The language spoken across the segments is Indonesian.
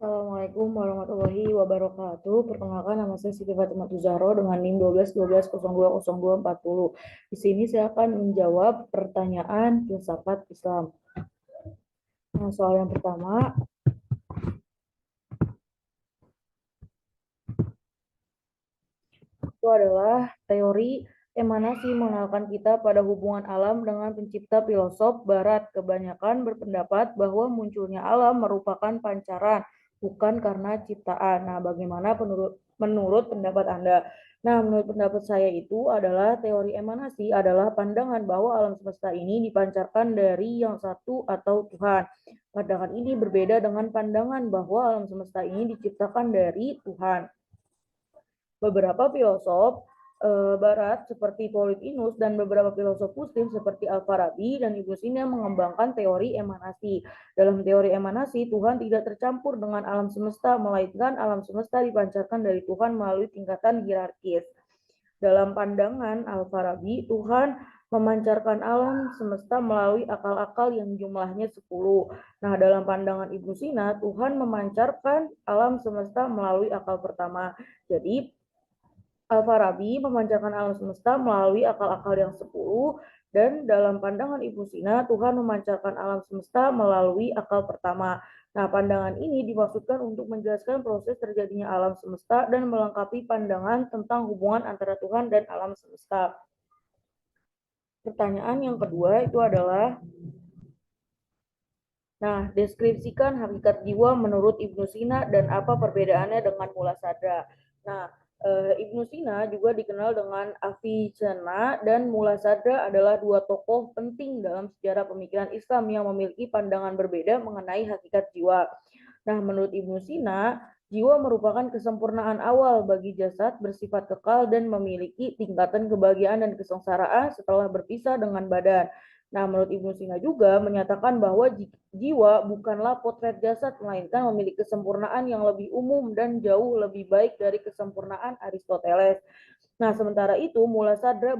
Assalamualaikum warahmatullahi wabarakatuh. Perkenalkan, nama saya Siti Fatimah Tuzahro dengan NIM 12 Di sini saya akan menjawab pertanyaan filsafat Islam. Nah, soal yang pertama itu adalah teori emanasi mengenalkan kita pada hubungan alam dengan pencipta. Filosof Barat kebanyakan berpendapat bahwa munculnya alam merupakan pancaran, bukan karena ciptaan. Nah, bagaimana menurut pendapat Anda? Nah, menurut pendapat saya itu adalah teori emanasi adalah pandangan bahwa alam semesta ini dipancarkan dari yang satu atau Tuhan. Pandangan ini berbeda dengan pandangan bahwa alam semesta ini diciptakan dari Tuhan. Beberapa filosof Barat seperti Polypinus dan beberapa filosof Muslim seperti Al-Farabi dan Ibnu Sina mengembangkan teori emanasi. Dalam teori emanasi, Tuhan tidak tercampur dengan alam semesta, melainkan alam semesta dipancarkan dari Tuhan melalui tingkatan hierarkis. Dalam pandangan Al-Farabi, Tuhan memancarkan alam semesta melalui akal-akal yang jumlahnya 10. Nah, dalam pandangan Ibnu Sina, Tuhan memancarkan alam semesta melalui akal pertama. Jadi, Al-Farabi memancarkan alam semesta melalui akal-akal yang 10, dan dalam pandangan Ibnu Sina, Tuhan memancarkan alam semesta melalui akal pertama. Nah, pandangan ini dimaksudkan untuk menjelaskan proses terjadinya alam semesta dan melengkapi pandangan tentang hubungan antara Tuhan dan alam semesta. Pertanyaan yang kedua itu adalah, deskripsikan hakikat jiwa menurut Ibnu Sina dan apa perbedaannya dengan Mulasada. Nah, Ibnu Sina juga dikenal dengan Avicenna dan Mulasada adalah dua tokoh penting dalam sejarah pemikiran Islam yang memiliki pandangan berbeda mengenai hakikat jiwa. Nah, menurut Ibnu Sina, jiwa merupakan kesempurnaan awal bagi jasad, bersifat kekal dan memiliki tingkatan kebahagiaan dan kesengsaraan setelah berpisah dengan badan. Nah, menurut Ibnu Sina juga menyatakan bahwa jiwa bukanlah potret jasad, melainkan memiliki kesempurnaan yang lebih umum dan jauh lebih baik dari kesempurnaan Aristoteles. Nah, sementara itu, Mulasada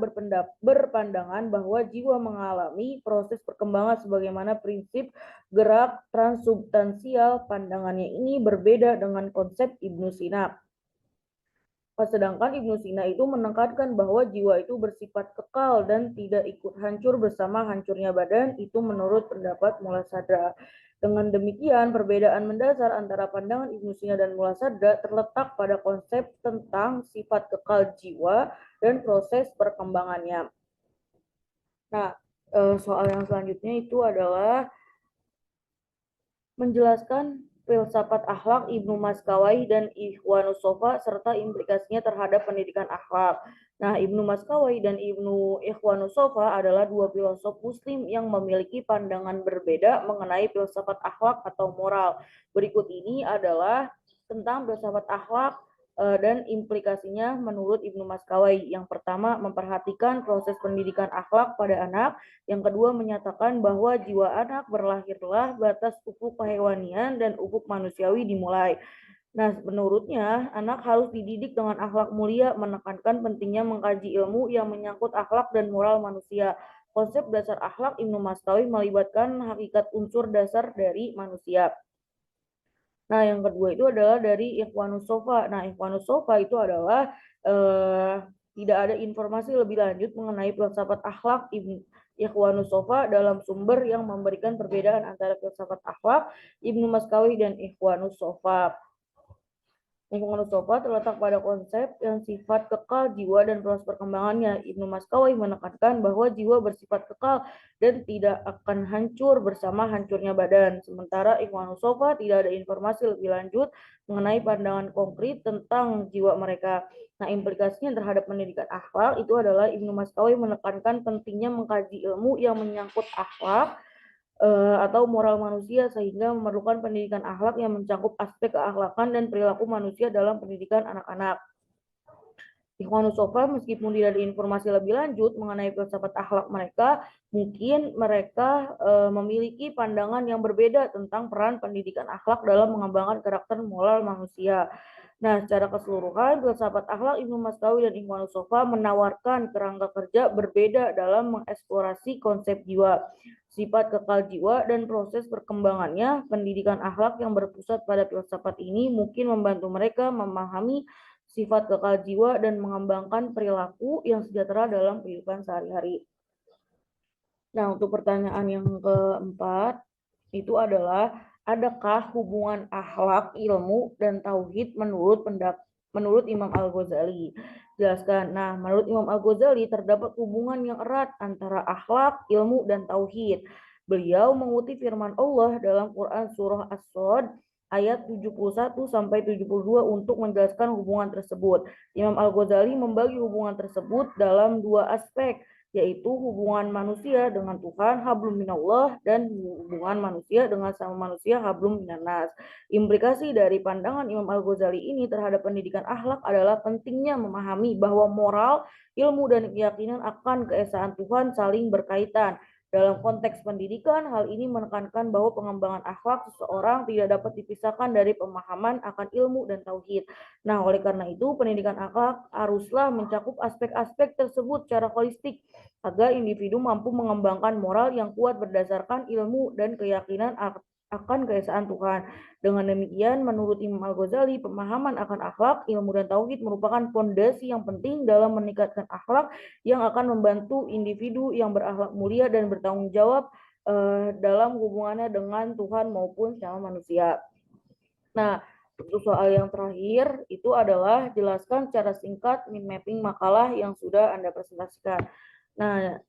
berpandangan bahwa jiwa mengalami proses perkembangan sebagaimana prinsip gerak transsubstansial. Pandangannya ini berbeda dengan konsep Ibnu Sina. Sedangkan Ibnu Sina itu menekankan bahwa jiwa itu bersifat kekal dan tidak ikut hancur bersama hancurnya badan. Itu menurut pendapat Mulasada. Dengan demikian, perbedaan mendasar antara pandangan Ibnu Sina dan Mulasada terletak pada konsep tentang sifat kekal jiwa dan proses perkembangannya. Nah, soal yang selanjutnya itu adalah menjelaskan filsafat akhlak Ibnu Maskawai dan Ikhwanus Sofa serta implikasinya terhadap pendidikan akhlak. Nah, Ibnu Maskawai dan Ibnu Ikhwanus Sofa adalah dua filosof Muslim yang memiliki pandangan berbeda mengenai filsafat akhlak atau moral. Berikut ini adalah tentang filsafat akhlak dan implikasinya menurut Ibnu Maskawai. Yang pertama, memperhatikan proses pendidikan akhlak pada anak. Yang kedua, menyatakan bahwa jiwa anak berlahirlah batas ufuk kehewanian dan ufuk manusiawi dimulai. Nah, menurutnya, anak harus dididik dengan akhlak mulia, menekankan pentingnya mengkaji ilmu yang menyangkut akhlak dan moral manusia. Konsep dasar akhlak Ibnu Maskawai melibatkan hakikat unsur dasar dari manusia. Nah, yang kedua itu adalah dari Ikhwanus Sofa. Nah, Ikhwanus Sofa itu adalah tidak ada informasi lebih lanjut mengenai filsafat akhlak Ikhwanus Sofa dalam sumber yang memberikan perbedaan antara filsafat akhlak Ibnu Maskawi dan Ikhwanus Sofa. Ikhwanus Sofa terletak pada konsep yang sifat kekal jiwa dan proses perkembangannya. Ibnu Maskawai menekankan bahwa jiwa bersifat kekal dan tidak akan hancur bersama hancurnya badan. Sementara Ikhwanus Sofa tidak ada informasi lebih lanjut mengenai pandangan konkret tentang jiwa mereka. Nah, implikasinya terhadap pendidikan akhlak itu adalah Ibnu Maskawai menekankan pentingnya mengkaji ilmu yang menyangkut akhlak atau moral manusia sehingga memerlukan pendidikan akhlak yang mencakup aspek keakhlakan dan perilaku manusia dalam pendidikan anak-anak. Ikhwanus Shofah meskipun tidak ada informasi lebih lanjut mengenai filsafat akhlak mereka, mungkin mereka memiliki pandangan yang berbeda tentang peran pendidikan akhlak dalam mengembangkan karakter moral manusia. Nah, secara keseluruhan, filsafat akhlak Ibnu Maskawi dan Ikhwanus Shofah menawarkan kerangka kerja berbeda dalam mengeksplorasi konsep jiwa, sifat kekal jiwa, dan proses perkembangannya. Pendidikan akhlak yang berpusat pada filsafat ini mungkin membantu mereka memahami sifat kekal jiwa dan mengembangkan perilaku yang sejahtera dalam kehidupan sehari-hari. Nah, untuk pertanyaan yang keempat itu adalah, adakah hubungan akhlak, ilmu, dan tauhid menurut Imam Al-Ghazali? Jelaskan. Nah, menurut Imam Al-Ghazali terdapat hubungan yang erat antara akhlak, ilmu, dan tauhid. Beliau mengutip firman Allah dalam Quran surah As-Sod ayat 71 sampai 72 untuk menjelaskan hubungan tersebut. Imam Al-Ghazali membagi hubungan tersebut dalam dua aspek, yaitu hubungan manusia dengan Tuhan, hablum minallah, dan hubungan manusia dengan sama manusia, hablum minannas. Implikasi dari pandangan Imam Al-Ghazali ini terhadap pendidikan akhlak adalah pentingnya memahami bahwa moral, ilmu, dan keyakinan akan keesaan Tuhan saling berkaitan. Dalam konteks pendidikan, hal ini menekankan bahwa pengembangan akhlak seseorang tidak dapat dipisahkan dari pemahaman akan ilmu dan tauhid. Nah, oleh karena itu, pendidikan akhlak haruslah mencakup aspek-aspek tersebut secara holistik, agar individu mampu mengembangkan moral yang kuat berdasarkan ilmu dan keyakinan akan keesaan Tuhan. Dengan demikian, menurut Imam Al-Ghazali, pemahaman akan akhlak, ilmu, dan tauhid merupakan fondasi yang penting dalam meningkatkan akhlak yang akan membantu individu yang berakhlak mulia dan bertanggung jawab dalam hubungannya dengan Tuhan maupun sama manusia. Nah, untuk soal yang terakhir itu adalah jelaskan secara singkat mind mapping makalah yang sudah Anda presentasikan. Nah,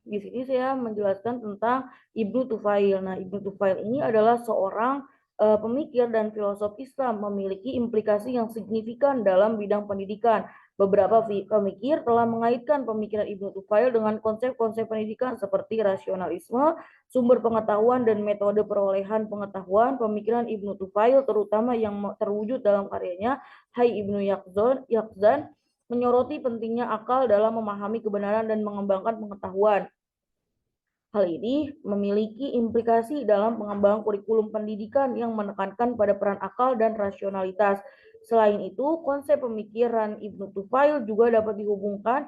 di sini saya menjelaskan tentang Ibnu Tufail. Nah, Ibnu Tufail ini adalah seorang pemikir dan filosof Islam, memiliki implikasi yang signifikan dalam bidang pendidikan. Beberapa pemikir telah mengaitkan pemikiran Ibnu Tufail dengan konsep-konsep pendidikan seperti rasionalisme, sumber pengetahuan, dan metode perolehan pengetahuan. Pemikiran Ibnu Tufail, terutama yang terwujud dalam karyanya Hai Ibnu Yaqzan, menyoroti pentingnya akal dalam memahami kebenaran dan mengembangkan pengetahuan. Hal ini memiliki implikasi dalam pengembangan kurikulum pendidikan yang menekankan pada peran akal dan rasionalitas. Selain itu, konsep pemikiran Ibnu Tufail juga dapat dihubungkan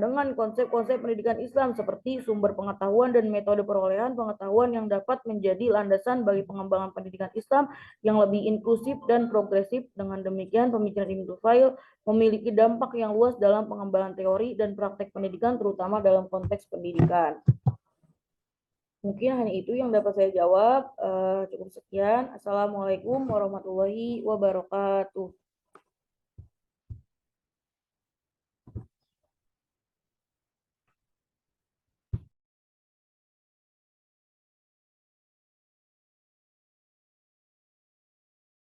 dengan konsep-konsep pendidikan Islam seperti sumber pengetahuan dan metode perolehan pengetahuan yang dapat menjadi landasan bagi pengembangan pendidikan Islam yang lebih inklusif dan progresif. Dengan demikian, pemikiran Ibnu Tufail memiliki dampak yang luas dalam pengembangan teori dan praktek pendidikan, terutama dalam konteks pendidikan. Mungkin hanya itu yang dapat saya jawab. Cukup sekian. Assalamualaikum warahmatullahi wabarakatuh.